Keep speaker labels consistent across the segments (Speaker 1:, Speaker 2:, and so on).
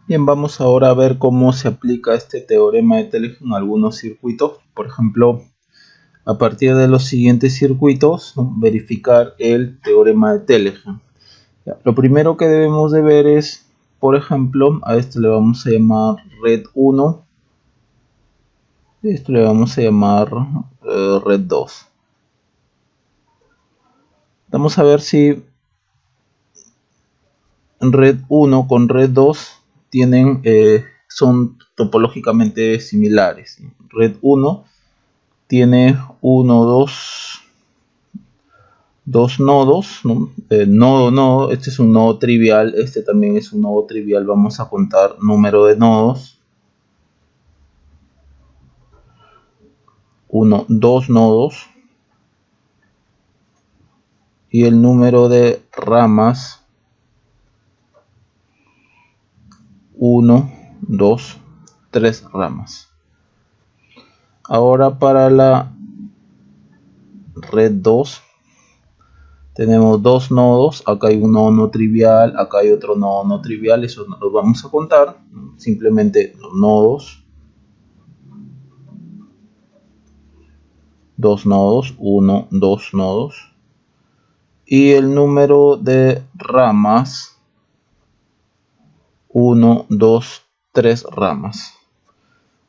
Speaker 1: Bien, vamos ahora a ver cómo se aplica este teorema de Telegraph en algunos circuitos. Por ejemplo, a partir de los siguientes circuitos, ¿no?, verificar el teorema de Telegraph. Lo primero que debemos de ver es, por ejemplo, a esto le vamos a llamar red 1, esto le vamos a llamar red 2. Vamos a ver si red 1 con red 2 son topológicamente similares. Red 1 tiene 1, 2 nodos, ¿no? Nodo, este es un nodo trivial, este también es un nodo trivial. Vamos a contar número de nodos. 1, 2 nodos. Y el número de ramas 1, 2, 3 ramas. Ahora para la red 2 tenemos dos nodos, acá hay un nodo no trivial, acá hay otro nodo no trivial, eso no los vamos a contar, simplemente los nodos, dos nodos, 1, 2 nodos, y el número de ramas 1, 2, 3 ramas.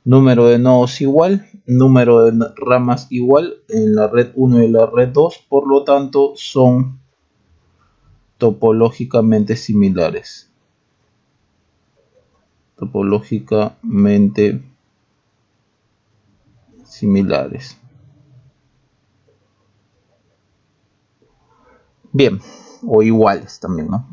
Speaker 1: Número de nodos igual, número de ramas igual en la red 1 y la red 2, por lo tanto son topológicamente similares. Topológicamente similares. Bien, o iguales también, ¿no?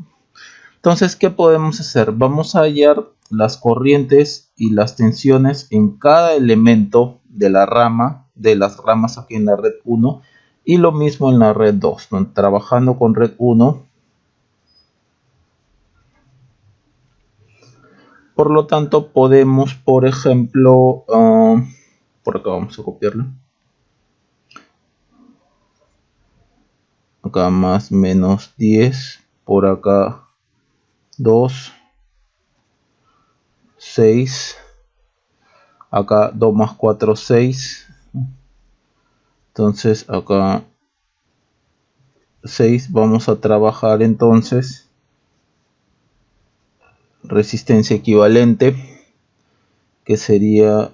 Speaker 1: Entonces, ¿qué podemos hacer? Vamos a hallar las corrientes y las tensiones en cada elemento de la rama, de las ramas aquí en la red 1, y lo mismo en la red 2, ¿no? Trabajando con red 1. Por lo tanto, podemos, por ejemplo, por acá vamos a copiarlo. Acá más menos 10, por acá 2, 6, acá 2 más 4, 6, entonces acá 6, vamos a trabajar entonces resistencia equivalente, que sería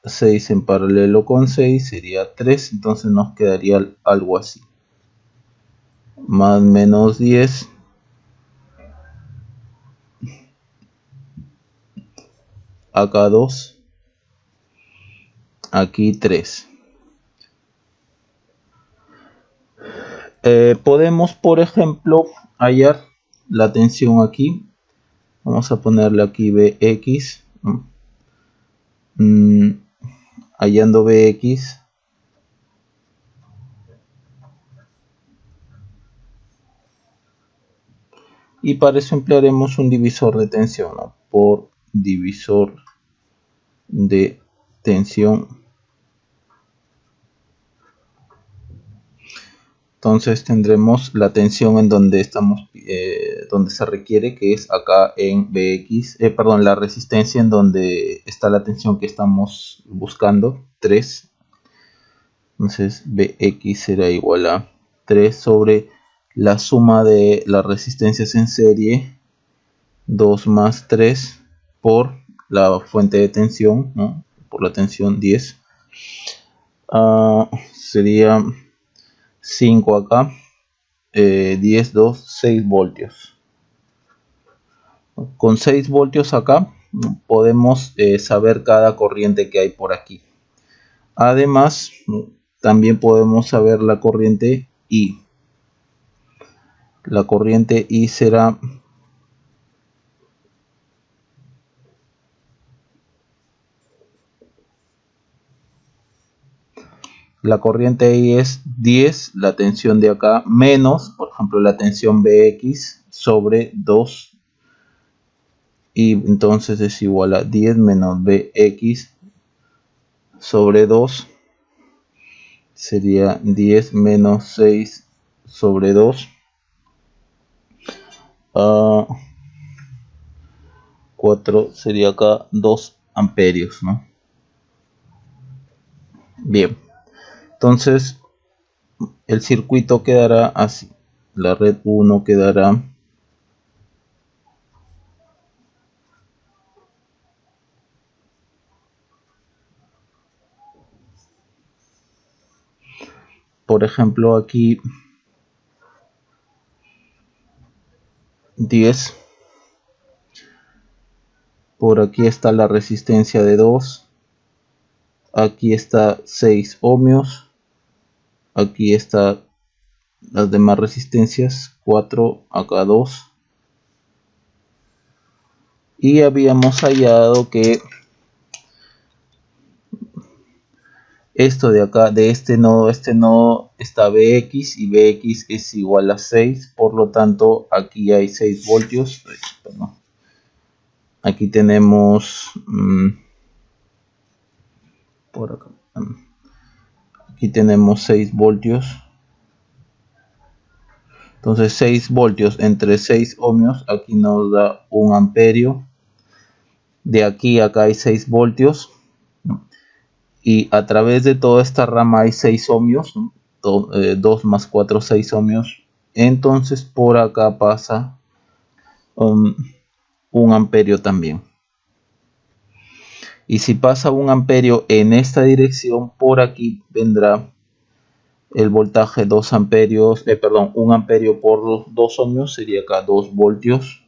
Speaker 1: 6 en paralelo con 6, sería 3, entonces nos quedaría algo así, más menos 10, acá 2, aquí 3. Podemos, por ejemplo, hallar la tensión aquí. Vamos a ponerle aquí Bx. Hallando Bx. Y para eso emplearemos un divisor de tensión, ¿no? Por divisor de tensión. Entonces tendremos la tensión en donde estamos, donde se requiere, que es acá en Bx, la resistencia en donde está la tensión que estamos buscando, 3. Entonces Bx será igual a 3 sobre la suma de las resistencias en serie, 2 más 3 por la fuente de tensión, ¿no? Por la tensión 10. Sería 5 acá, 10, 2, 6 voltios. Con 6 voltios acá podemos saber cada corriente que hay por aquí. Además, también podemos saber la corriente I. La corriente I será la corriente I es 10, la tensión de acá, menos, por ejemplo, la tensión Bx sobre 2. Y entonces es igual a 10 menos Bx sobre 2. Sería 10 menos 6 sobre 2. 4 sería acá 2 amperios, ¿no? Bien, entonces el circuito quedará así. La red 1 quedará por ejemplo aquí 10. Por aquí está la resistencia de 2. Aquí está 6 ohmios. Aquí está las demás resistencias, 4, acá 2. Y habíamos hallado que esto de acá, de este nodo está Bx y Bx es igual a 6. Por lo tanto, aquí hay 6 voltios. Perdón. Aquí tenemos por acá. Aquí tenemos 6 voltios. Entonces 6 voltios entre 6 ohmios, aquí nos da 1 amperio. De aquí a acá hay 6 voltios. Y a través de toda esta rama hay 6 ohmios. 2 más 4, 6 ohmios. Entonces por acá pasa 1 amperio también. Y si pasa 1 amperio en esta dirección, por aquí vendrá el voltaje 2 amperios, 1 amperio por los 2 ohmios sería acá 2 voltios.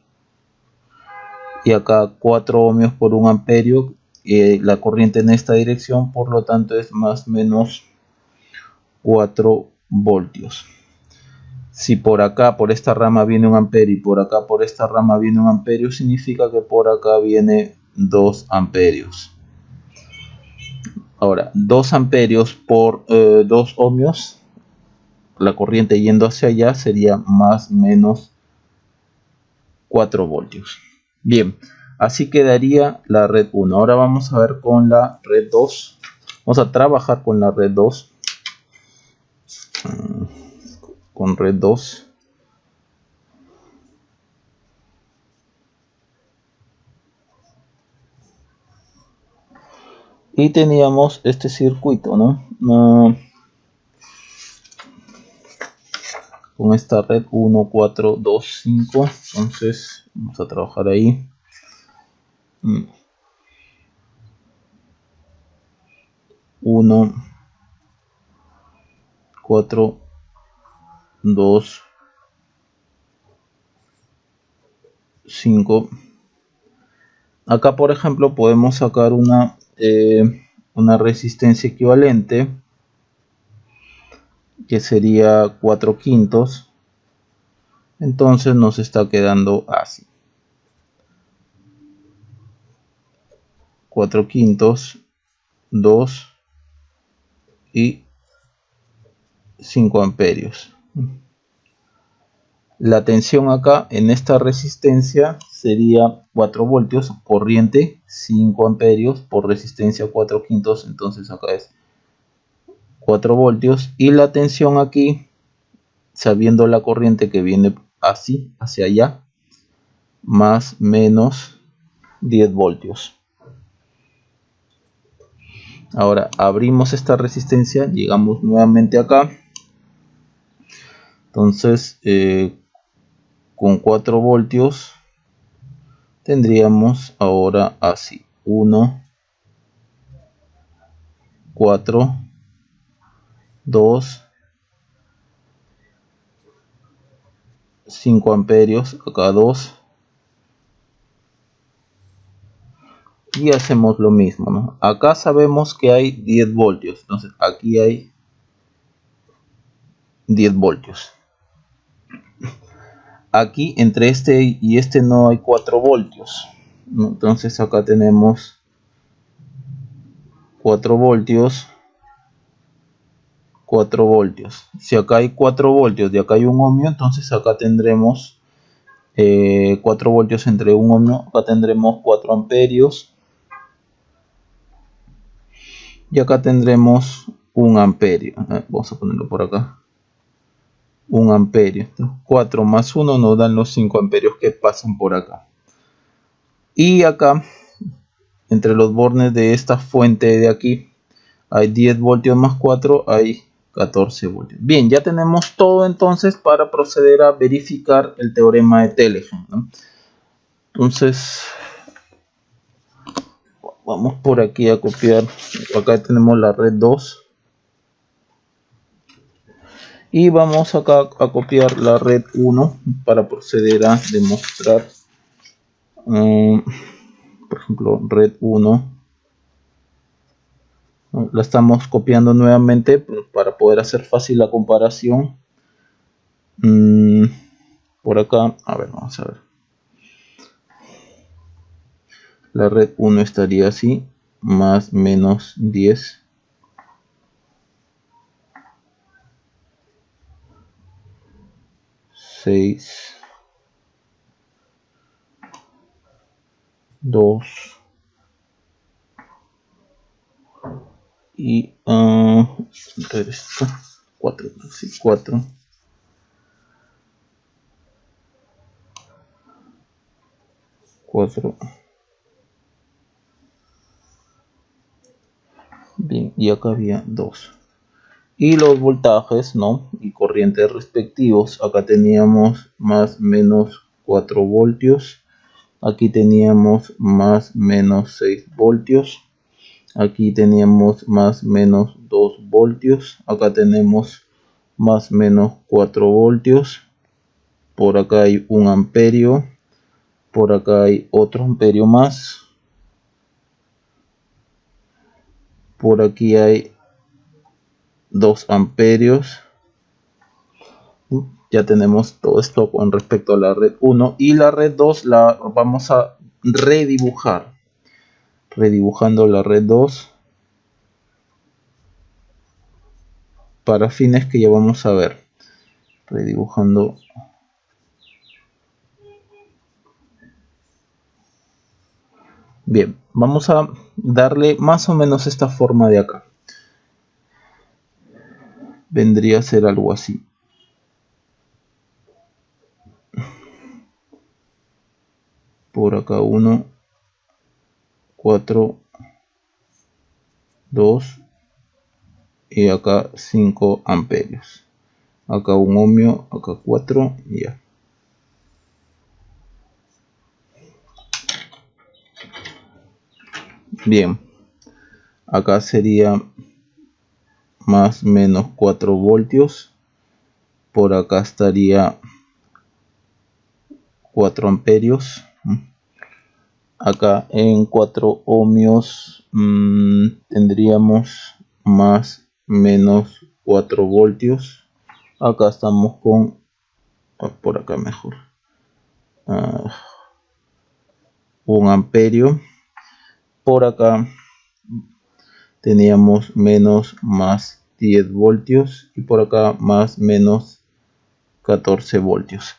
Speaker 1: Y acá 4 ohmios por 1 amperio. La corriente en esta dirección, por lo tanto es más o menos 4 voltios. Si por acá, por esta rama viene 1 amperio y por acá, por esta rama viene 1 amperio, significa que por acá viene 2 amperios. Ahora, 2 amperios por 2 ohmios, la corriente yendo hacia allá sería más o menos 4 voltios. Bien, así quedaría la red 1. Ahora vamos a ver con la red 2. Vamos a trabajar con la red 2. Con red 2. Y teníamos este circuito, ¿no? Con esta red 1, 4, 2, 5. Entonces vamos a trabajar ahí. 1, 4, 2, 5. Acá, por ejemplo, podemos sacar una resistencia equivalente, que sería 4 quintos. Entonces nos está quedando así: 4 quintos, 2 y 5 amperios. La tensión acá en esta resistencia sería 4 voltios, corriente 5 amperios por resistencia 4 quintos, entonces acá es 4 voltios. Y la tensión aquí, sabiendo la corriente que viene así, hacia allá, más o menos 10 voltios. Ahora abrimos esta resistencia, llegamos nuevamente acá. Entonces con 4 voltios tendríamos ahora así: 1, 4, 2, 5 amperios, acá 2. Y hacemos lo mismo, ¿no? Acá sabemos que hay 10 voltios, entonces aquí hay 10 voltios. Aquí entre este y este no hay 4 voltios, ¿no? Entonces acá tenemos 4 voltios, 4 voltios. Si acá hay 4 voltios y acá hay 1 ohmio, entonces acá tendremos 4 voltios entre 1 ohmio, acá tendremos 4 amperios. Y acá tendremos 1 amperio. Vamos a ponerlo por acá. 1 amperio. 4 más 1 nos dan los 5 amperios que pasan por acá. Y acá, entre los bornes de esta fuente de aquí, hay 10 voltios más 4, hay 14 voltios. Bien, ya tenemos todo entonces para proceder a verificar el teorema de Telegen, ¿no? Entonces, vamos por aquí a copiar. Acá tenemos la red 2. Y vamos acá a copiar la red 1 para proceder a demostrar. Por ejemplo, red 1. La estamos copiando nuevamente para poder hacer fácil la comparación. Por acá, a ver, vamos a ver. La red 1 estaría así, más menos 10. Seis, 2 y 4, sí, 4. 4. Bien, y acá había 2. Y los voltajes, ¿no? Y corrientes respectivos. Acá teníamos más menos 4 voltios. Aquí teníamos más menos 6 voltios. Aquí teníamos más menos 2 voltios. Acá tenemos más menos 4 voltios. Por acá hay 1 amperio. Por acá hay otro amperio más. Por aquí hay 2 amperios. Ya tenemos todo esto con respecto a la red 1. Y la red 2 la vamos a redibujar. Redibujando la red 2. Para fines que ya vamos a ver. Redibujando. Bien, vamos a darle más o menos esta forma de acá. Vendría a ser algo así. Por acá 1, 4, 2 y acá 5 amperios. Acá 1 ohmio, acá 4 y ya. Bien, acá sería más menos 4 voltios. Por acá estaría 4 amperios. Acá en 4 ohmios tendríamos más menos 4 voltios. Acá estamos con, por acá mejor, 1 amperio. Por acá teníamos menos más 10 voltios y por acá más menos 14 voltios.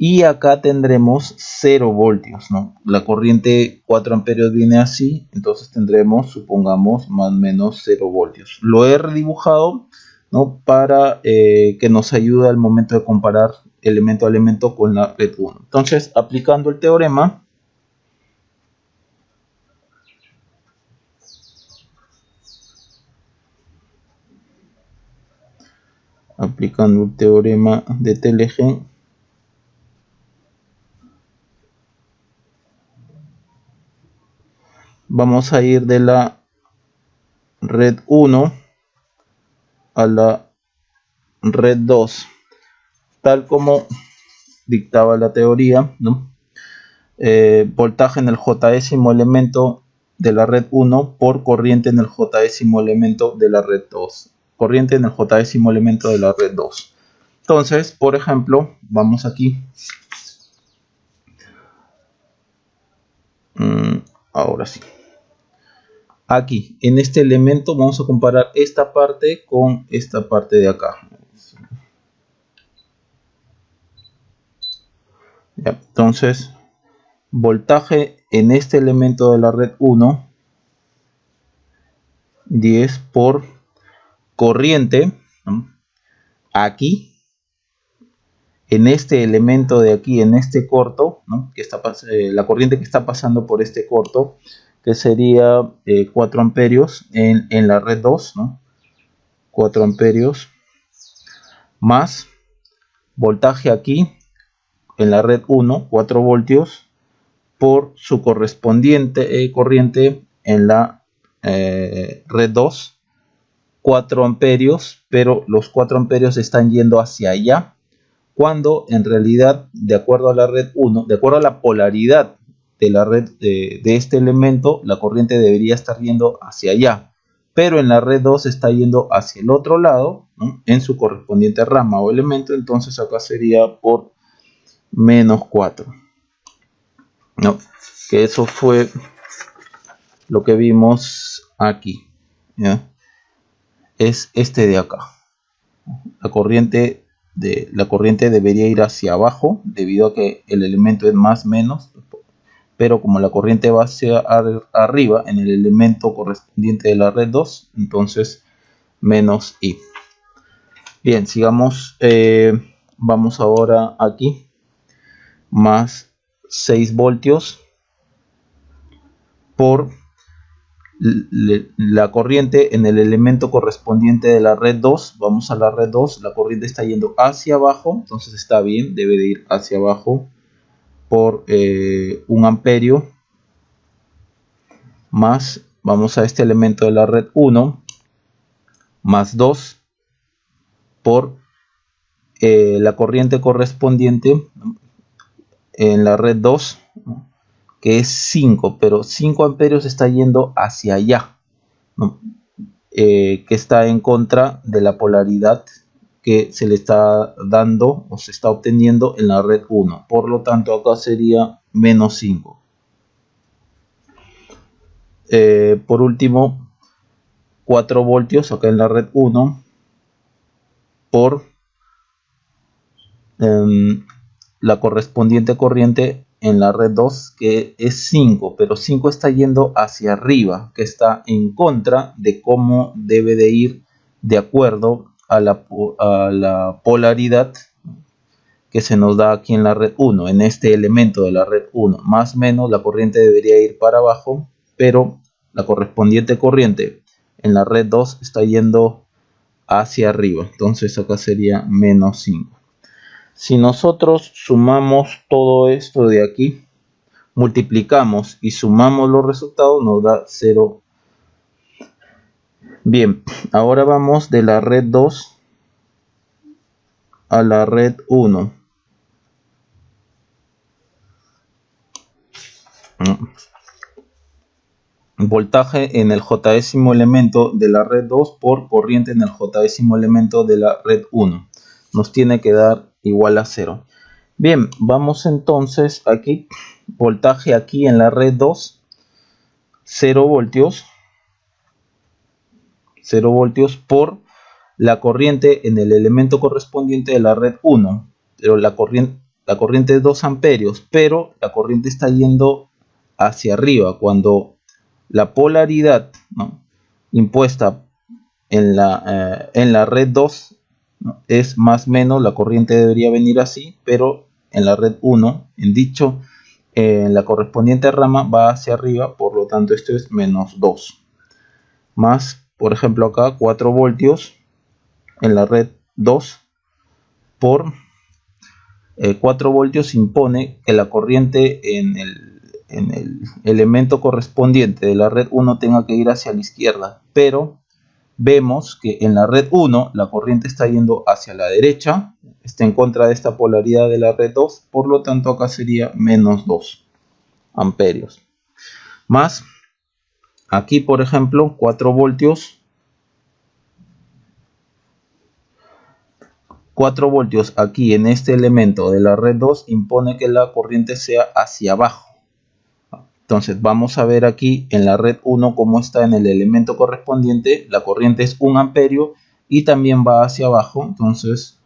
Speaker 1: Y acá tendremos 0 voltios, ¿no? La corriente 4 amperios viene así, entonces tendremos, supongamos, más o menos 0 voltios. Lo he redibujado, ¿no? Para que nos ayude al momento de comparar elemento a elemento con la red 1. Entonces, aplicando el teorema, de Telegen, vamos a ir de la red 1 a la red 2, tal como dictaba la teoría, ¿no? Voltaje en el j-ésimo elemento de la red 1 por corriente en el j-ésimo elemento de la red 2. Corriente en el j-ésimo elemento de la red 2. Entonces, por ejemplo, vamos aquí. Ahora sí. Aquí, en este elemento, vamos a comparar esta parte con esta parte de acá. Ya, entonces, voltaje en este elemento de la red 1, 10 por corriente, ¿no? Aquí, en este elemento de aquí, en este corto, ¿no? Que está la corriente que está pasando por este corto, que sería 4 amperios en la red 2, ¿no? 4 amperios más voltaje aquí en la red 1, 4 voltios, por su correspondiente corriente en la red 2, 4 amperios, pero los 4 amperios están yendo hacia allá, cuando en realidad, de acuerdo a la red 1, de acuerdo a la polaridad de la red de este elemento, la corriente debería estar yendo hacia allá, pero en la red 2 está yendo hacia el otro lado, ¿no? En su correspondiente rama o elemento. Entonces acá sería por menos 4, ¿no? Que eso fue lo que vimos aquí, ¿ya? Es este de acá. La corriente debería ir hacia abajo debido a que el elemento es más menos, pero como la corriente va hacia arriba en el elemento correspondiente de la red 2, entonces menos I. Bien, sigamos. Vamos ahora aquí, más 6 voltios por la corriente en el elemento correspondiente de la red 2. Vamos a la red 2, la corriente está yendo hacia abajo, entonces está bien, debe de ir hacia abajo por 1 amperio, más, vamos a este elemento de la red 1, más 2 por la corriente correspondiente en la red 2, que es 5, pero 5 amperios está yendo hacia allá, ¿no? Que está en contra de la polaridad que se le está dando o se está obteniendo en la red 1. Por lo tanto, acá sería menos 5. Por último, 4 voltios acá en la red 1 por la correspondiente corriente en la red 2, que es 5, pero 5 está yendo hacia arriba, que está en contra de cómo debe de ir de acuerdo a la polaridad que se nos da aquí en la red 1, en este elemento de la red 1. Más o menos la corriente debería ir para abajo, pero la correspondiente corriente en la red 2 está yendo hacia arriba, entonces acá sería menos 5. Si nosotros sumamos todo esto de aquí, multiplicamos y sumamos los resultados, nos da 0. Bien, ahora vamos de la red 2 a la red 1. Voltaje en el j-º elemento de la red 2 por corriente en el j-º elemento de la red 1. Nos tiene que dar igual a 0. Bien, vamos entonces aquí, voltaje aquí en la red 2, 0 voltios. 0 voltios por la corriente en el elemento correspondiente de la red 1. Pero la corriente es 2 amperios, pero la corriente está yendo hacia arriba. Cuando la polaridad, ¿no?, impuesta en la red 2, ¿no?, es más o menos, la corriente debería venir así, pero en la red 1, en la correspondiente rama va hacia arriba, por lo tanto esto es menos 2. Más, por ejemplo acá, 4 voltios en la red 2 por 4 voltios impone que la corriente en el elemento correspondiente de la red 1 tenga que ir hacia la izquierda, pero vemos que en la red 1 la corriente está yendo hacia la derecha, está en contra de esta polaridad de la red 2, por lo tanto acá sería menos 2 amperios. Más, aquí por ejemplo, 4 voltios. 4 voltios aquí en este elemento de la red 2 impone que la corriente sea hacia abajo. Entonces vamos a ver aquí en la red 1 cómo está en el elemento correspondiente. La corriente es 1 amperio y también va hacia abajo, entonces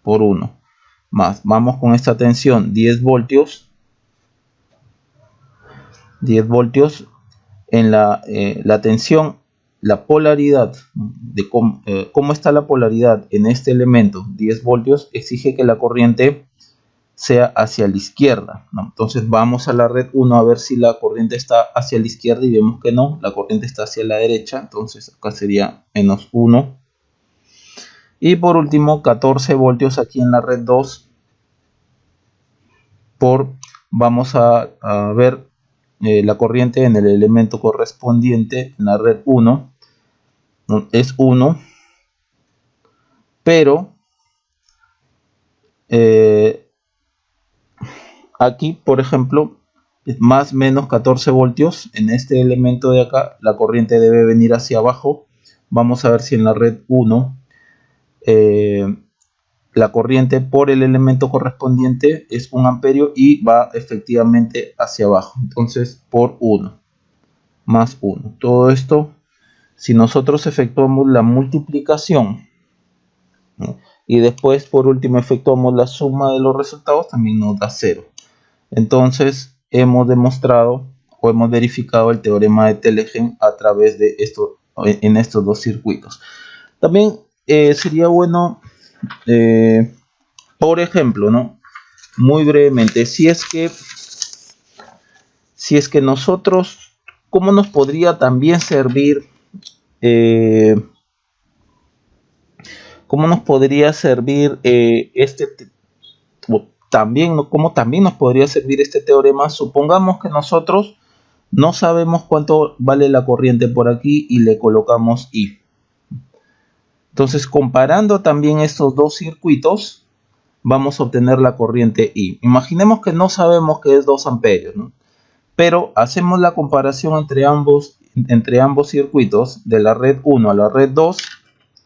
Speaker 1: por 1. Más, vamos con esta tensión, 10 voltios. 10 voltios en la tensión la polaridad de cómo está la polaridad en este elemento 10 voltios exige que la corriente sea hacia la izquierda, ¿no? Entonces vamos a la red 1 a ver si la corriente está hacia la izquierda y vemos que no, la corriente está hacia la derecha, entonces acá sería menos 1. Y por último 14 voltios aquí en la red 2 vamos a ver la corriente en el elemento correspondiente en la red 1, ¿no? Es 1, pero aquí, por ejemplo, más menos 14 voltios. En este elemento de acá, la corriente debe venir hacia abajo. Vamos a ver si en la red 1 la corriente por el elemento correspondiente es 1 amperio y va efectivamente hacia abajo. Entonces, por 1 más 1. Todo esto, si nosotros efectuamos la multiplicación, ¿no? Y después, por último, efectuamos la suma de los resultados, también nos da 0. Entonces hemos demostrado o hemos verificado el teorema de Telegen a través de esto, en estos dos circuitos. También sería bueno, por ejemplo, ¿no? Muy brevemente, si es que nosotros, ¿cómo nos podría también servir? ¿Cómo nos podría servir cómo también nos podría servir este teorema? Supongamos que nosotros no sabemos cuánto vale la corriente por aquí y le colocamos I. Entonces, comparando también estos dos circuitos, vamos a obtener la corriente I. Imaginemos que no sabemos que es 2 amperios, ¿no? Pero hacemos la comparación entre ambos circuitos, de la red 1 a la red 2,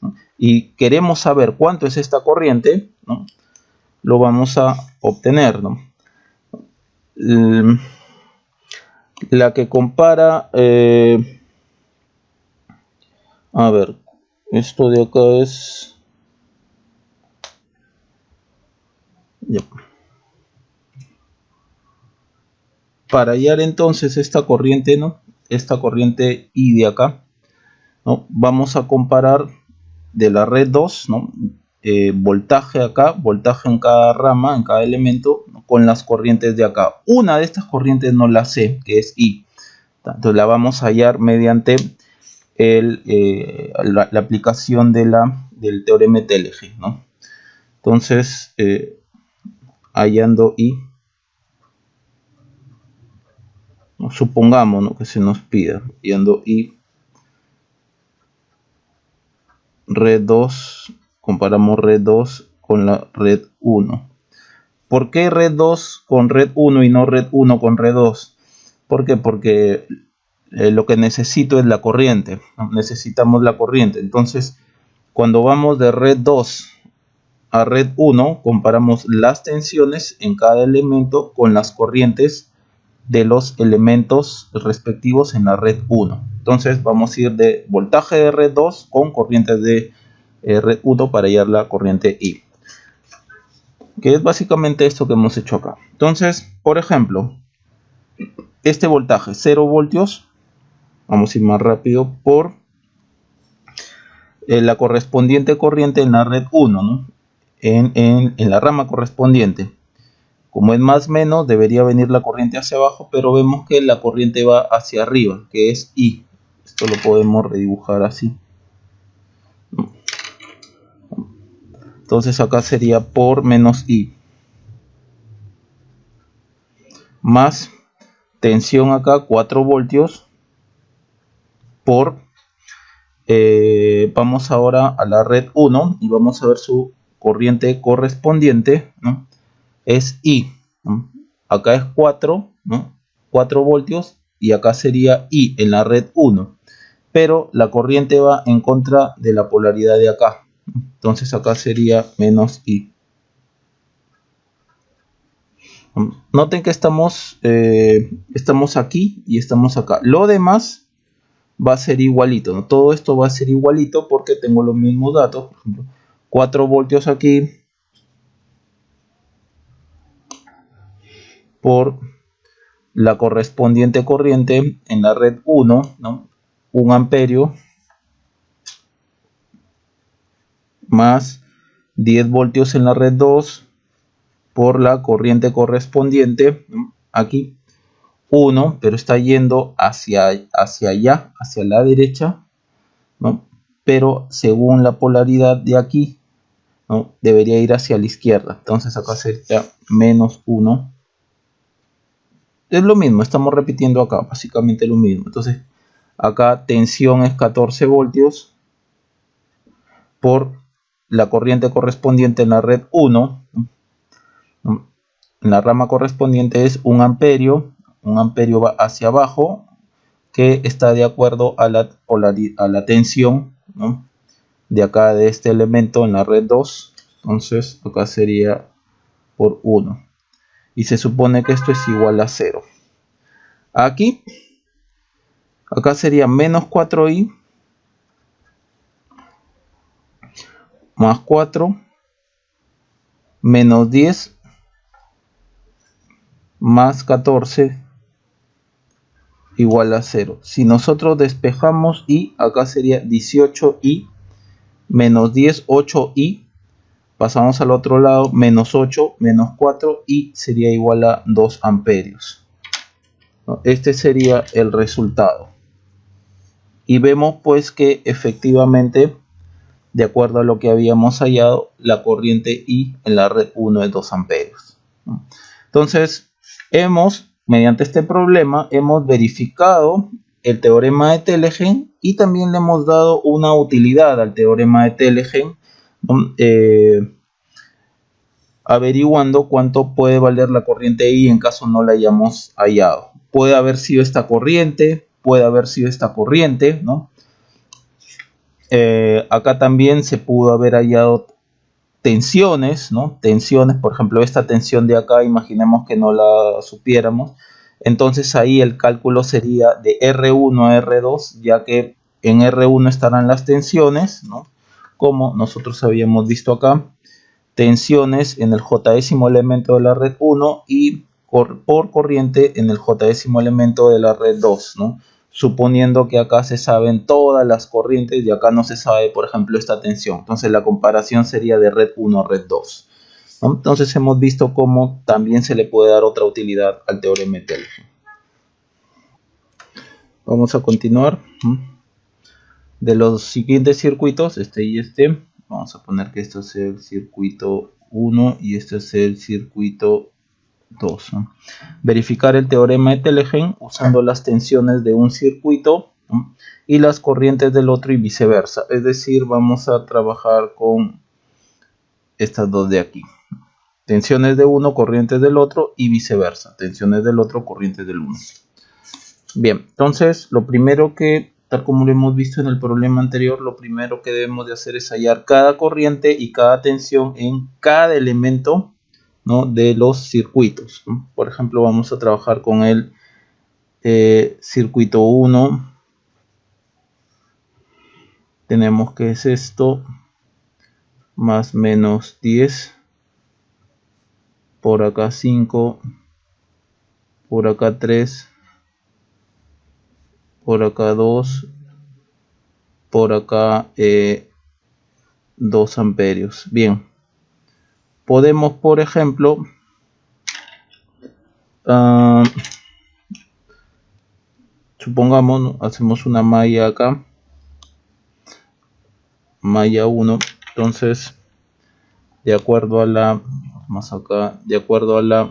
Speaker 1: ¿no? Y queremos saber cuánto es esta corriente, ¿no? Lo vamos a obtener, ¿no? La que compara, a ver, esto de acá es, ya. Para hallar entonces esta corriente, ¿no? Esta corriente I de acá, ¿no? Vamos a comparar de la red 2, ¿no? Voltaje acá, voltaje en cada rama, en cada elemento, ¿no? Con las corrientes de acá. Una de estas corrientes no la sé, que es I. Entonces la vamos a hallar mediante la aplicación del teorema de Telegen, ¿no? Entonces, hallando I, ¿no? Supongamos, ¿no?, que se nos pida, hallando I, red 2, comparamos red 2 con la red 1. ¿Por qué red 2 con red 1 y no red 1 con red 2? ¿Por qué? Porque lo que necesito es la corriente, ¿no? Necesitamos la corriente. Entonces, cuando vamos de red 2 a red 1, comparamos las tensiones en cada elemento con las corrientes de los elementos respectivos en la red 1. Entonces vamos a ir de voltaje de red 2 con corrientes de red 1 para hallar la corriente I, que es básicamente esto que hemos hecho acá. Entonces, por ejemplo, este voltaje 0 voltios, vamos a ir más rápido, por la correspondiente corriente en la red 1, ¿no? En la rama correspondiente. Como es más menos, debería venir la corriente hacia abajo, pero vemos que la corriente va hacia arriba, que es I. Esto lo podemos redibujar así. Entonces acá sería por menos I. Más tensión acá, 4 voltios, por... vamos ahora a la red 1 y vamos a ver su corriente correspondiente, ¿no? Es I, ¿no? Acá es 4, ¿no? 4 voltios y acá sería I en la red 1, pero la corriente va en contra de la polaridad de acá, entonces acá sería menos I. Noten que estamos aquí y estamos acá. Lo demás va a ser igualito, ¿no? Todo esto va a ser igualito porque tengo los mismos datos. Por ejemplo, 4 voltios aquí por la correspondiente corriente en la red 1, ¿no? 1 amperio más 10 voltios en la red 2 por la corriente correspondiente, ¿no? Aquí 1, pero está yendo hacia allá, hacia la derecha, ¿no? Pero según la polaridad de aquí, ¿no? Debería ir hacia la izquierda. Entonces acá sería menos 1. Es lo mismo, estamos repitiendo acá, básicamente lo mismo. Entonces acá tensión es 14 voltios por la corriente correspondiente en la red 1, ¿no? En la rama correspondiente es 1 amperio. 1 amperio va hacia abajo, que está de acuerdo a la tensión, ¿no? De acá, de este elemento en la red 2. Entonces acá sería por 1. Y se supone que esto es igual a 0. Aquí, acá sería menos 4i más 4 menos 10 más 14 igual a 0. Si nosotros despejamos i, acá sería 18i menos 10, 8i. Pasamos al otro lado, menos 8 menos 4 y sería igual a 2 amperios. Este sería el resultado. Y vemos pues que efectivamente, de acuerdo a lo que habíamos hallado, la corriente I en la red 1 es 2 amperios. Entonces, mediante este problema, hemos verificado el teorema de Telegen y también le hemos dado una utilidad al teorema de Telegen, averiguando cuánto puede valer la corriente I en caso no la hayamos hallado. Puede haber sido esta corriente, puede haber sido esta corriente, ¿no? Acá también se pudo haber hallado tensiones, ¿no? Tensiones, por ejemplo, esta tensión de acá, imaginemos que no la supiéramos. Entonces ahí el cálculo sería de R1 a R2, ya que en R1 estarán las tensiones, ¿no? Como nosotros habíamos visto acá. Tensiones en el j-décimo elemento de la red 1 y por corriente en el j-décimo elemento de la red 2, ¿no? Suponiendo que acá se saben todas las corrientes y acá no se sabe, por ejemplo, esta tensión. Entonces la comparación sería de red 1 a red 2, ¿no? Entonces hemos visto cómo también se le puede dar otra utilidad al teorema de Telegen. Vamos a continuar. De los siguientes circuitos, este y este, vamos a poner que esto sea el circuito 1 y este es el circuito 2, ¿no? Verificar el teorema de Telegen usando las tensiones de un circuito, ¿no? Y las corrientes del otro y viceversa. Es decir, vamos a trabajar con estas dos de aquí. Tensiones de uno, corrientes del otro y viceversa. Tensiones del otro, corrientes del uno. Bien, entonces lo primero que, tal como lo hemos visto en el problema anterior, lo primero que debemos de hacer es hallar cada corriente y cada tensión en cada elemento, ¿no? De los circuitos, ¿no? Por ejemplo, vamos a trabajar con el circuito 1. Tenemos que es esto, más menos 10, por acá 5, por acá 3, por acá 2, por acá 2 amperios. Bien, podemos, por ejemplo, supongamos, ¿no? Hacemos una malla acá, malla 1. Entonces, de acuerdo a la, más acá, de acuerdo a la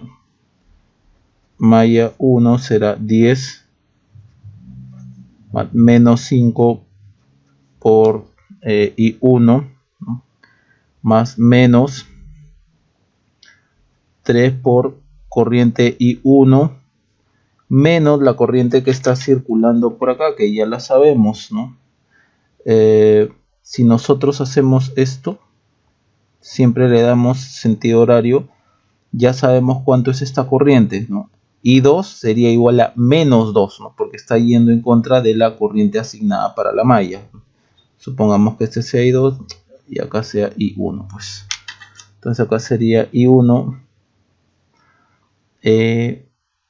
Speaker 1: malla 1 será 10 menos 5 por I1, ¿no? Más menos 3 por corriente I1 menos la corriente que está circulando por acá, que ya la sabemos, ¿no? Si nosotros hacemos esto, siempre le damos sentido horario, ya sabemos cuánto es esta corriente, ¿no? I2 sería igual a menos 2, ¿no? Porque está yendo en contra de la corriente asignada para la malla. Supongamos que este sea I2 y acá sea I1, pues. Entonces acá sería I1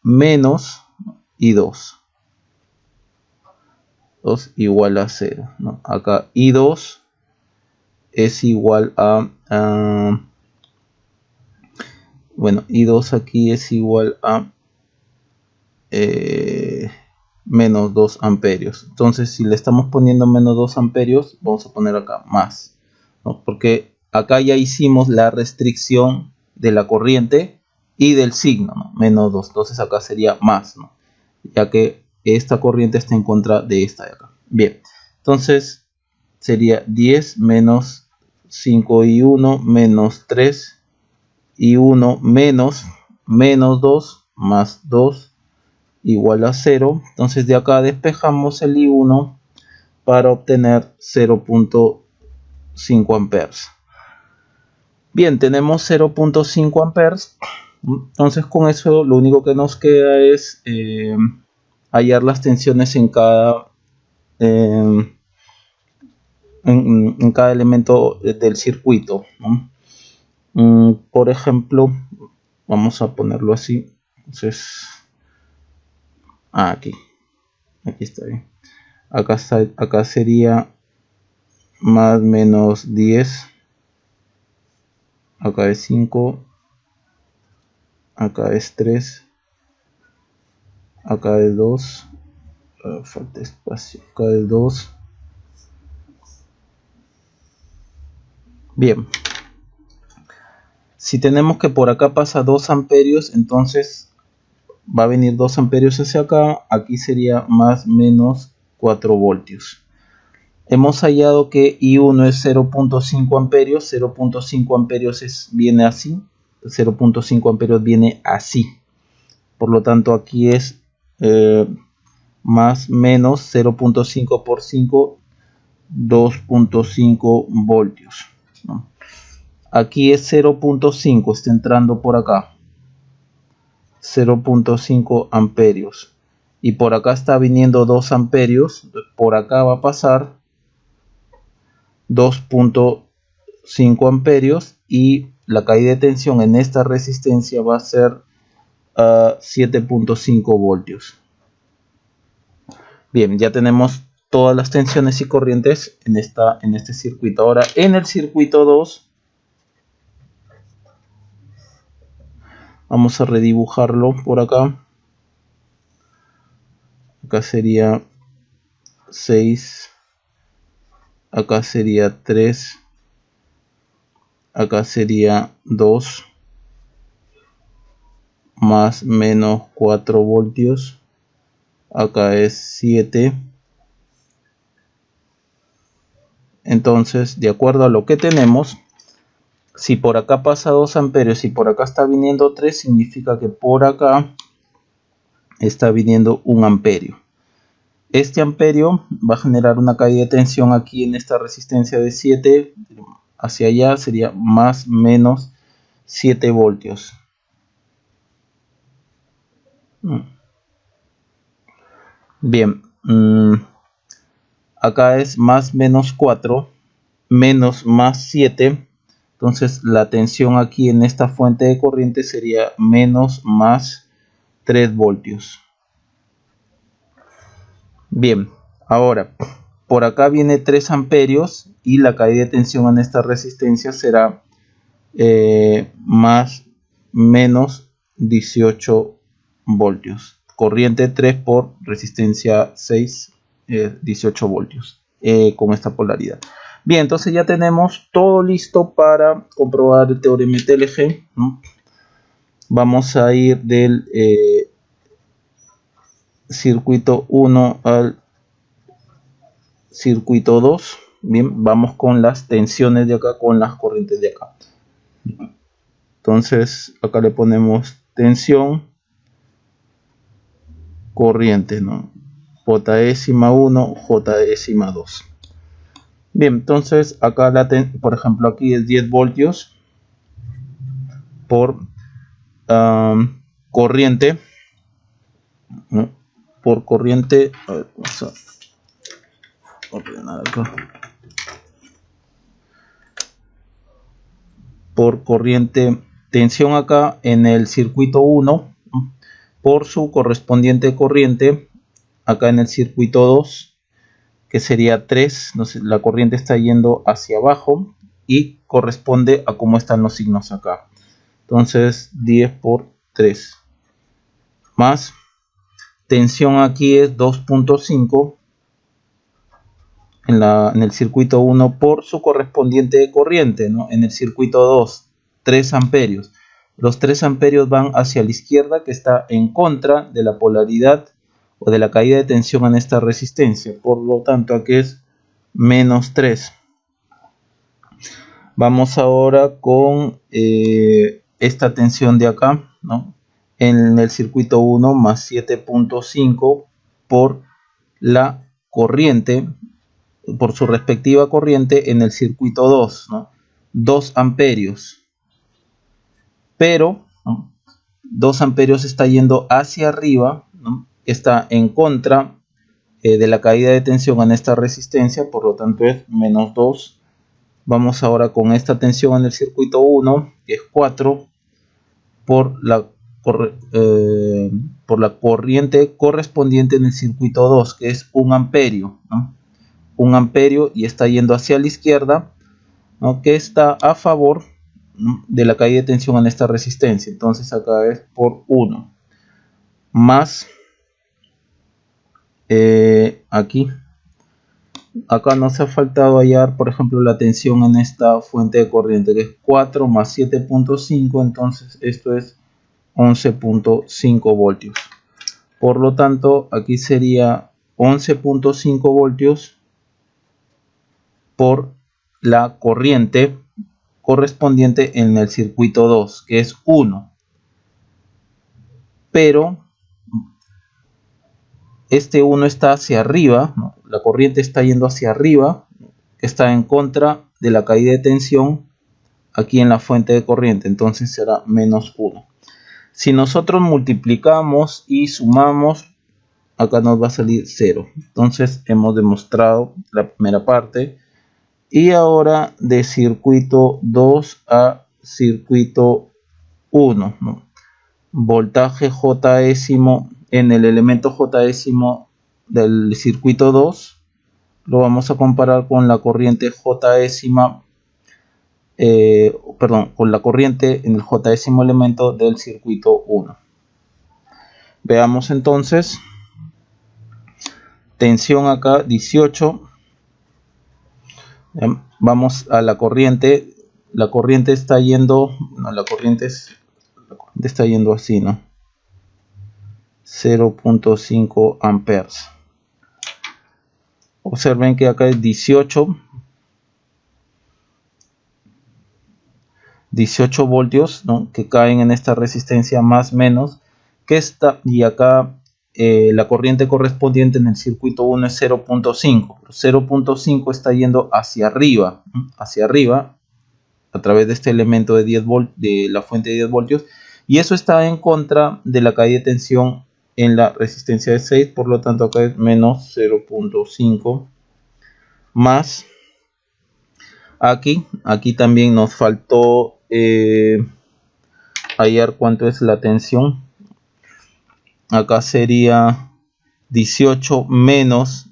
Speaker 1: menos I2. 2 igual a 0, ¿no? Acá I2 es igual a bueno, I2 aquí es igual a menos 2 amperios. Entonces, si le estamos poniendo menos 2 amperios, vamos a poner acá más, ¿no? Porque acá ya hicimos la restricción de la corriente y del signo, ¿no? Menos 2. Entonces acá sería más, ¿no? Ya que esta corriente está en contra de esta de acá. Bien, entonces sería 10 menos 5I1 menos 3I1 menos 2 más 2 igual a 0. Entonces de acá despejamos el I1 para obtener 0.5 amperes. Bien, tenemos 0.5 amperes. Entonces con eso lo único que nos queda es hallar las tensiones en cada en cada elemento del circuito, ¿no? Por ejemplo, vamos a ponerlo así. Entonces aquí está bien. Acá sería más menos 10, acá es 5, acá es 3, acá es 2, falta espacio, acá es 2. Bien, si tenemos que por acá pasa 2 amperios, entonces va a venir 2 amperios hacia acá, aquí sería más menos 4 voltios. Hemos hallado que I1 es 0.5 amperios, 0.5 amperios viene así, 0.5 amperios viene así. Por lo tanto aquí es más menos 0.5 por 5, 2.5 voltios, ¿no? Aquí es 0.5, está entrando por acá, 0.5 amperios. Y por acá está viniendo 2 amperios, por acá va a pasar 2.5 amperios y la caída de tensión en esta resistencia va a ser 7.5 voltios. Bien, ya tenemos todas las tensiones y corrientes en este circuito. Ahora en el circuito 2 vamos a redibujarlo por acá. Acá sería 6, acá sería 3, acá sería 2, más menos 4 voltios, acá es 7. Entonces, de acuerdo a lo que tenemos, si por acá pasa 2 amperios y por acá está viniendo 3, significa que por acá está viniendo 1 amperio. Este amperio va a generar una caída de tensión aquí en esta resistencia de 7, hacia allá sería más menos 7 voltios. Bien, acá es más menos 4, menos más 7, entonces la tensión aquí en esta fuente de corriente sería menos más 3 voltios. Bien, ahora por acá viene 3 amperios y la caída de tensión en esta resistencia será más menos 18 voltios. Corriente 3 por resistencia 6, 18 voltios con esta polaridad. Bien, entonces ya tenemos todo listo para comprobar el teorema de TLG, ¿no? Vamos a ir del circuito 1 al circuito 2. Bien, vamos con las tensiones de acá, con las corrientes de acá. Entonces acá le ponemos tensión, corriente, ¿no? J-1, J-2. Bien, entonces acá por ejemplo aquí es 10 voltios por corriente, ¿no? Por corriente, a ver, vamos a ordenar acá. Por corriente, tensión acá en el circuito 1, ¿no? Por su correspondiente corriente acá en el circuito 2, que sería 3, la corriente está yendo hacia abajo, y corresponde a cómo están los signos acá. Entonces 10 por 3 más tensión aquí es 2.5 en el circuito 1 por su correspondiente de corriente, ¿no? En el circuito 2, 3 amperios. Los 3 amperios van hacia la izquierda, que está en contra de la polaridad o de la caída de tensión en esta resistencia. Por lo tanto, aquí es menos 3. Vamos ahora con esta tensión de acá, ¿no? En el circuito 1 más 7.5 por la corriente, por su respectiva corriente en el circuito 2, ¿no? 2 amperios. Pero, ¿no? 2 amperios está yendo hacia arriba, ¿no? Está en contra de la caída de tensión en esta resistencia, por lo tanto es menos 2. Vamos ahora con esta tensión en el circuito 1, que es 4, por la corriente correspondiente en el circuito 2, que es 1 amperio, ¿no? 1 amperio y está yendo hacia la izquierda, ¿no? Que está a favor, ¿no? de la caída de tensión en esta resistencia. Entonces acá es por 1 más aquí. Acá nos ha faltado hallar, por ejemplo, la tensión en esta fuente de corriente, que es 4 más 7.5, entonces esto es 11.5 voltios. Por lo tanto, aquí sería 11.5 voltios por la corriente correspondiente en el circuito 2, que es 1. Pero este 1 está hacia arriba, ¿no? La corriente está yendo hacia arriba, que está en contra de la caída de tensión aquí en la fuente de corriente, entonces será menos 1. Si nosotros multiplicamos y sumamos, acá nos va a salir 0. Entonces hemos demostrado la primera parte. Y ahora de circuito 2 a circuito 1, ¿no? Voltaje J décimo en el elemento J décimo del circuito 2 lo vamos a comparar con la corriente J décima, con la corriente en el J décimo elemento del circuito 1. Veamos entonces, tensión acá 18. Vamos a la corriente está yendo, no, la corriente está yendo así, ¿no? 0.5 amperes. Observen que acá es 18 voltios, ¿no? Que caen en esta resistencia más menos que esta, y acá la corriente correspondiente en el circuito 1 es 0.5. 0.5 está yendo hacia arriba a través de este elemento de 10 voltios, de la fuente de 10 voltios, y eso está en contra de la caída de tensión en la resistencia de 6, por lo tanto acá es menos 0.5 más aquí también nos faltó hallar cuánto es la tensión. Acá sería 18 menos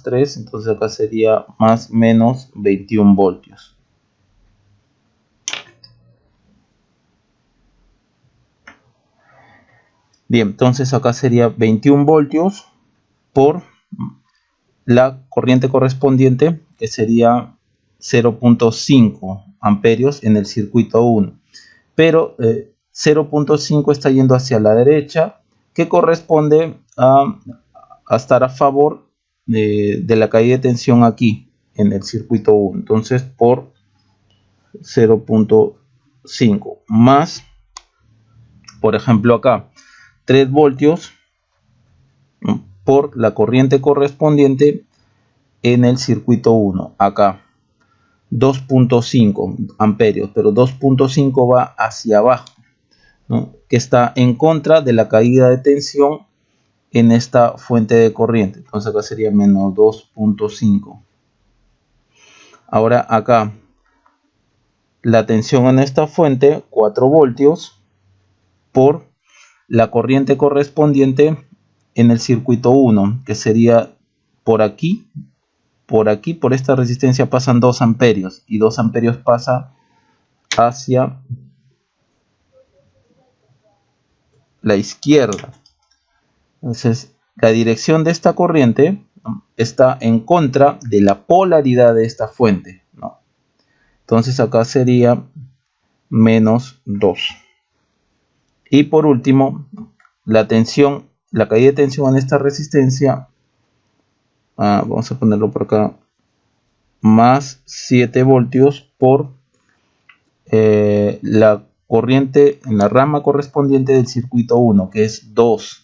Speaker 1: 3, entonces acá sería más menos 21 voltios. Bien, entonces acá sería 21 voltios por la corriente correspondiente, que sería 0.5 amperios en el circuito 1. Pero 0.5 está yendo hacia la derecha, que corresponde a estar a favor de la caída de tensión aquí en el circuito 1. Entonces por 0.5 más, por ejemplo acá, 3 voltios por la corriente correspondiente en el circuito 1. Acá 2.5 amperios, pero 2.5 va hacia abajo, ¿no? Que está en contra de la caída de tensión en esta fuente de corriente. Entonces acá sería menos 2.5. Ahora acá la tensión en esta fuente, 4 voltios por la corriente correspondiente en el circuito 1, que sería por aquí, por aquí, por esta resistencia pasan 2 amperios y 2 amperios pasa hacia la izquierda. Entonces la dirección de esta corriente, ¿no?, está en contra de la polaridad de esta fuente, ¿no? Entonces acá sería menos 2. Y por último, la tensión, la caída de tensión en esta resistencia, vamos a ponerlo por acá, más 7 voltios por la corriente en la rama correspondiente del circuito 1, que es 2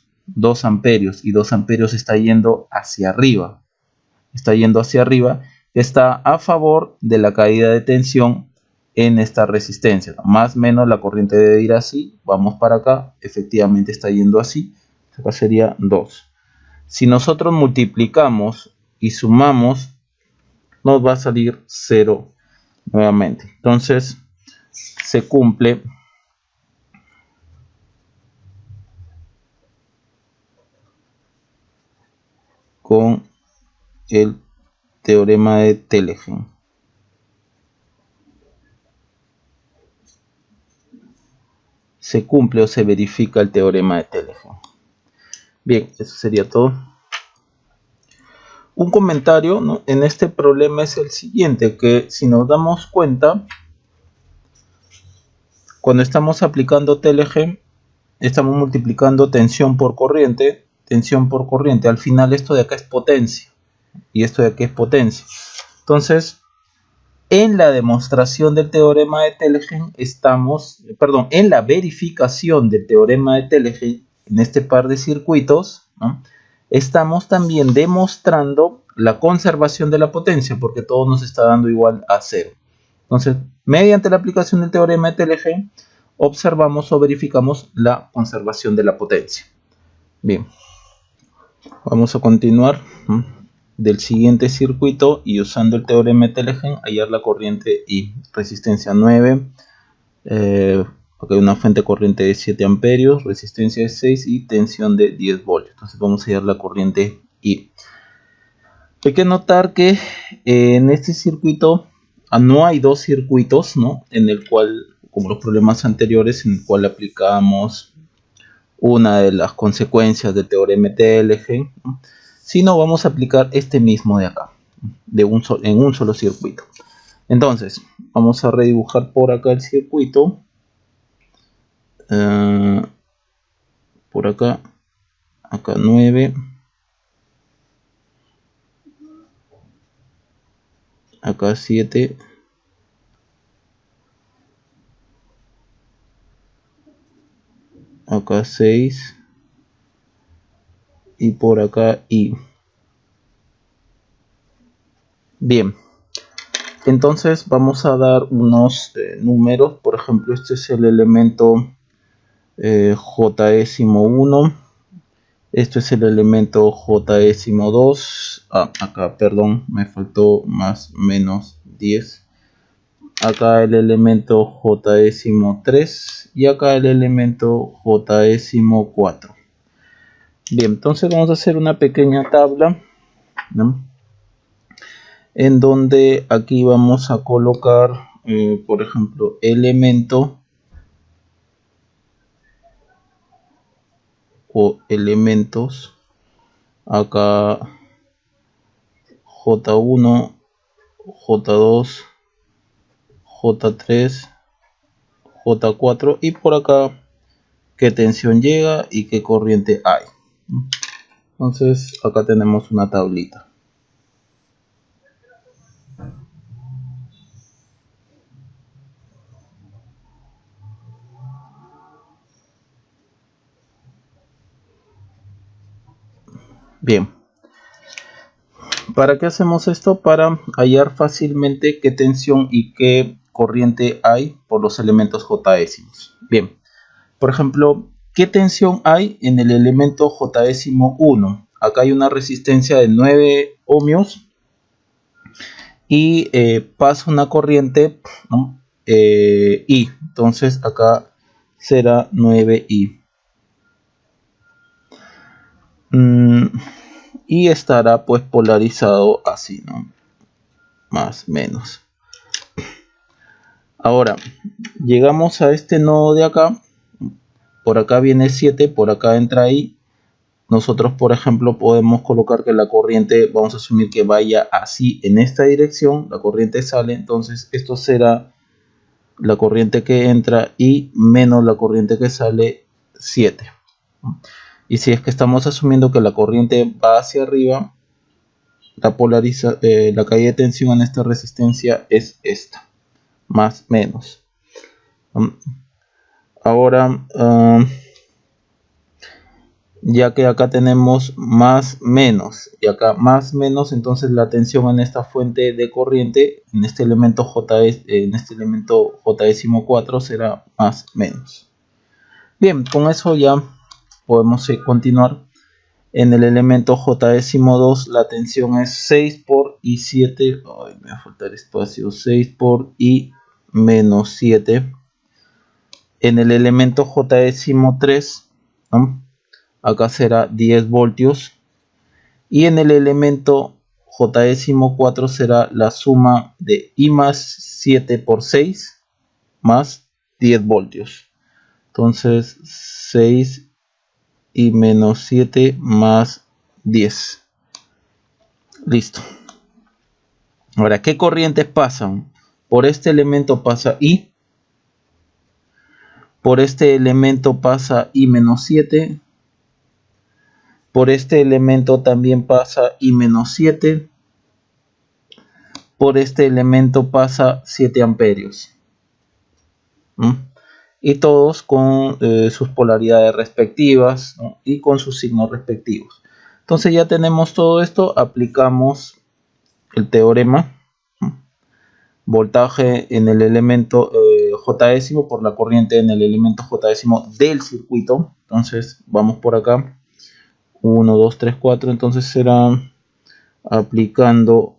Speaker 1: amperios, y 2 amperios está yendo hacia arriba. Está a favor de la caída de tensión en esta resistencia. Más o menos la corriente debe ir así. Vamos para acá. Efectivamente está yendo así. Acá sería 2. Si nosotros multiplicamos y sumamos, nos va a salir 0 nuevamente. Entonces se cumple con el teorema de Telegen. Se cumple o se verifica el teorema de Telegen. Bien, eso sería todo. Un comentario, ¿no?, en este problema es el siguiente, que si nos damos cuenta, cuando estamos aplicando Telegen, estamos multiplicando tensión por corriente. Al final esto de acá es potencia y esto de aquí es potencia. Entonces, en la demostración del teorema de Telegen en la verificación del teorema de Telegen en este par de circuitos, ¿no?, estamos también demostrando la conservación de la potencia, porque todo nos está dando igual a 0. Entonces, mediante la aplicación del teorema de Telegen, observamos o verificamos la conservación de la potencia. Bien, vamos a continuar del siguiente circuito y usando el teorema de Telegen hallar la corriente I. Resistencia 9, porque hay una fuente corriente de 7 amperios, resistencia de 6 y tensión de 10 voltios. Entonces vamos a hallar la corriente I. Hay que notar que en este circuito no hay dos circuitos, ¿no?, en el cual, como los problemas anteriores, en el cual aplicamos una de las consecuencias del teorema de Telegen, ¿no?, sino vamos a aplicar este mismo de acá, en un solo circuito. Entonces, vamos a redibujar por acá el circuito. Por acá 9, acá 7, acá 6 y por acá I. Bien, entonces vamos a dar unos números. Por ejemplo, este es el elemento J-1, esto es el elemento J-2, acá, perdón, me faltó más menos 10, acá el elemento J-3 y acá el elemento J-4. Bien, entonces vamos a hacer una pequeña tabla, ¿no?, en donde aquí vamos a colocar, por ejemplo, elemento o elementos, acá J1, J2, J3, J4 y por acá qué tensión llega y qué corriente hay. Entonces acá tenemos una tablita. Bien, ¿para qué hacemos esto? Para hallar fácilmente qué tensión y qué corriente hay por los elementos J-décimos. Bien, por ejemplo, ¿qué tensión hay en el elemento J-1? Acá hay una resistencia de 9 ohmios y pasa una corriente, ¿no?, I. Entonces acá será 9I. y estará pues polarizado así, ¿no? Más menos. Ahora llegamos a este nodo de acá, por acá viene 7, por acá entra ahí. Nosotros, por ejemplo, podemos colocar que la corriente, vamos a asumir que vaya así en esta dirección, la corriente sale, entonces esto será la corriente que entra y menos la corriente que sale, 7. Y si es que estamos asumiendo que la corriente va hacia arriba, la caída de tensión en esta resistencia es esta, más menos. Ahora, ya que acá tenemos más menos y acá más menos, entonces la tensión en esta fuente de corriente, en este elemento J-4 será más menos. Bien, con eso ya podemos continuar. En el elemento J-2 la tensión es 6 por I7, ay, me va a faltar espacio, 6 por I menos 7. En el elemento J-3, ¿no? Acá será 10 voltios. Y en el elemento J-4 será la suma de I más 7 por 6 más 10 voltios. Entonces 6 y menos 7 más 10. Listo. Ahora, ¿qué corrientes pasan? Por este elemento pasa I. Por este elemento pasa I menos 7. Por este elemento también pasa I menos 7. Por este elemento pasa 7 amperios. Y todos con sus polaridades respectivas, ¿no? Y con sus signos respectivos. Entonces ya tenemos todo esto, aplicamos el teorema. Voltaje en el elemento J-décimo por la corriente en el elemento J-décimo del circuito. Entonces vamos por acá. 1, 2, 3, 4. Entonces será aplicando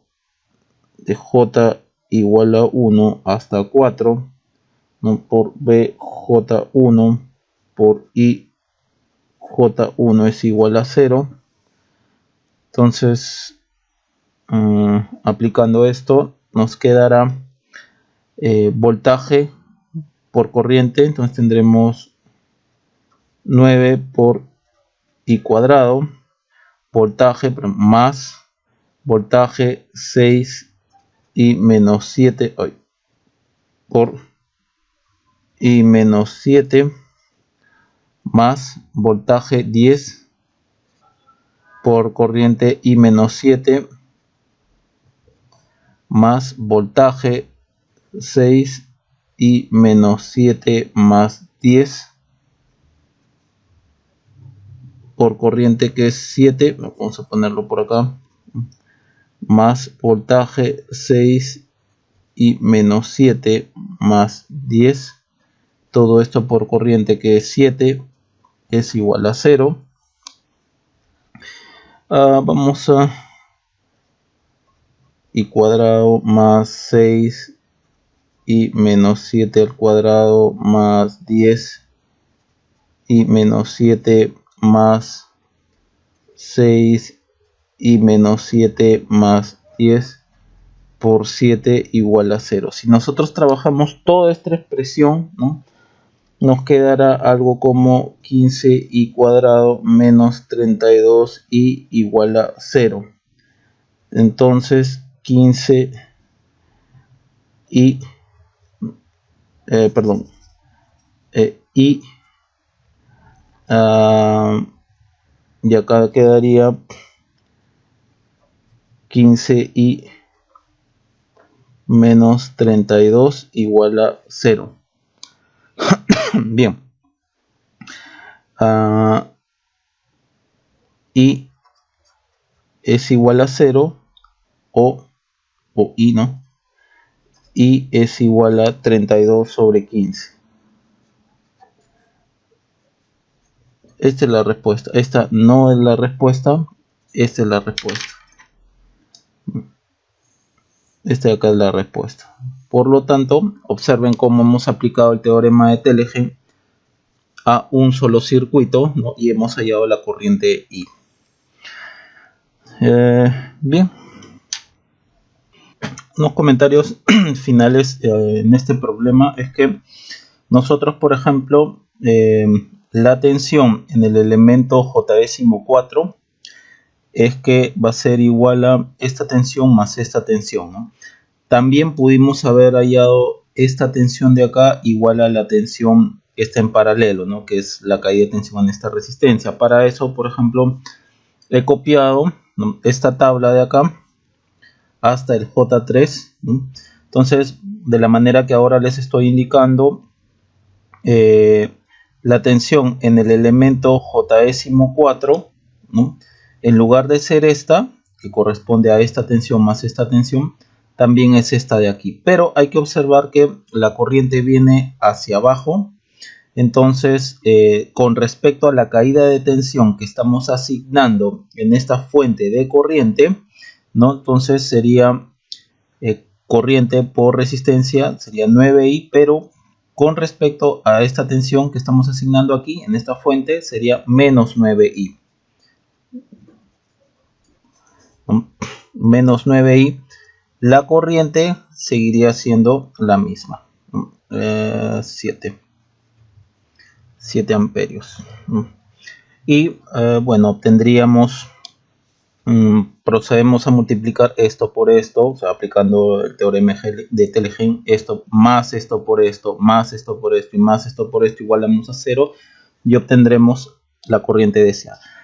Speaker 1: de J igual a 1 hasta 4. ¿No? Por BJ1 por IJ1 es igual a 0. Entonces, aplicando esto, nos quedará voltaje por corriente. Entonces tendremos 9 por I cuadrado, voltaje más voltaje 6 y menos 7 por I menos 7 más voltaje 10 por corriente I menos 7 más voltaje 6 y menos 7 más 10 por corriente que es 7, vamos a ponerlo por acá, más voltaje 6 y menos 7 más 10, todo esto por corriente que es 7 es igual a 0. Vamos a I cuadrado más 6 y menos 7 al cuadrado más 10 y menos 7 más 6 y menos 7 más 10 por 7 igual a 0. Si nosotros trabajamos toda esta expresión, ¿no? Nos quedará algo como 15i cuadrado menos 32i igual a 0. Entonces 15 y y acá quedaría 15i menos 32 igual a 0. Bien. Y es igual a 0 o I, ¿no? Y es igual a 32 sobre 15. Esta es la respuesta. Esta no es la respuesta. Esta es la respuesta. Esta de acá es la respuesta. Por lo tanto, observen cómo hemos aplicado el teorema de Telegen a un solo circuito, ¿no? Y hemos hallado la corriente I. Bien, unos comentarios finales en este problema es que nosotros, por ejemplo, la tensión en el elemento J⁻4 es que va a ser igual a esta tensión más esta tensión, ¿no? También pudimos haber hallado esta tensión de acá igual a la tensión que está en paralelo, ¿no? Que es la caída de tensión en esta resistencia. Para eso, por ejemplo, he copiado, ¿no?, esta tabla de acá hasta el J3, ¿no? Entonces, de la manera que ahora les estoy indicando, la tensión en el elemento J⁻4, ¿no?, en lugar de ser esta, que corresponde a esta tensión más esta tensión, también es esta de aquí. Pero hay que observar que la corriente viene hacia abajo. Entonces, con respecto a la caída de tensión que estamos asignando en esta fuente de corriente, ¿no?, entonces sería corriente por resistencia, sería 9I, pero con respecto a esta tensión que estamos asignando aquí en esta fuente sería menos 9I. Menos 9I, la corriente seguiría siendo la misma, 7 amperios. Y bueno, obtendríamos, procedemos a multiplicar esto por esto, o sea, aplicando el teorema de Telegen, esto más esto por esto, más esto por esto y más esto por esto, igualamos a 0, y obtendremos la corriente deseada.